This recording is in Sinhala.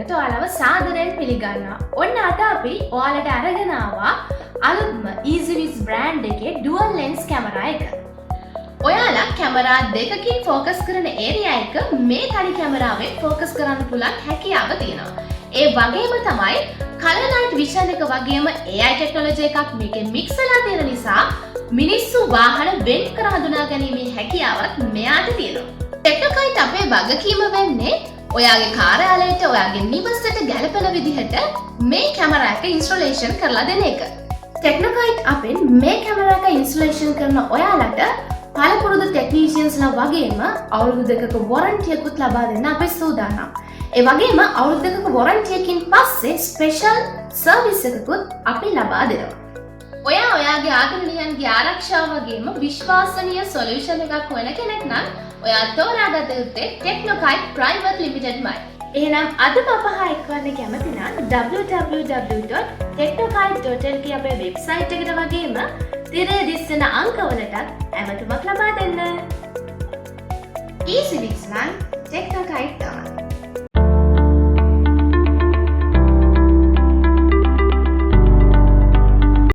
එකට ඔයාලව සාදරයෙන් පිළිගන්නවා. ඔන්න අද අපි ඔයාලට අරගෙන ආවා අලුත්ම EasyViz brand එකේ dual lens කැමරා එක. ඔයාලා කැමරා දෙකකින් ફોකස් කරන ඒරියා එක මේ තනි කැමරාවෙන් ફોකස් කරන්න පුළුවන් හැකියාව තියෙනවා. ඒ වගේම තමයි color night vision එක වගේම AI ටෙක්නොලොජි එකක් මේකෙන් මික්ස් වෙලා තියෙන නිසා මිනිස්සු වාහන වෙන් කර හඳුනා ගැනීමේ හැකියාවත් මෙයාට තියෙනවා. ටෙක්නොකයිට් අපේ වගකීම වෙන්නේ ඔයාගේ කාර්යාලයට ඔයාගේ නිවසට ගැලපෙන විදිහට මේ කැමරා එක ඉන්ස්ටොලේෂන් කරලා දෙන එක. ටෙක්නොකයිට් අපෙන් මේ කැමරා එක ඉන්ස්ටොලේෂන් කරන ඔයාලට පළපුරුදු ටෙක්නීෂියන්ස්ලා වගේම අවුරුදු 2ක වොරන්ටි එකකුත් ලබා දෙන්න අපි සූදානම්. ඒ වගේම අවුරුදු 2ක වොරන්ටි එකකින් පස්සේ ස්පෙෂල් සර්විස් එකකුත් අපි ලබා දෙනවා. ඔයාගේ ආදරණීයන්ගේ ආරක්ෂාව වගේම විශ්වාසනීය සොලියුෂන් එකක් හොයන කෙනෙක් නම් ඔයා තෝරාගත යුත්තේ ටෙක්නොකයිට් ප්‍රයිවට් ලිමිටඩ්මයි. එහෙනම් අදම අපහ එක්වන්න කැමති නම් www.technokite.lk අපේ වෙබ්සයිට් එකට වගේම තිරේ දිස්සන අංකවලටත් ඇමතුමක් ලබා දෙන්න. EasyViz නම් ටෙක්නොකයිට් තමයි.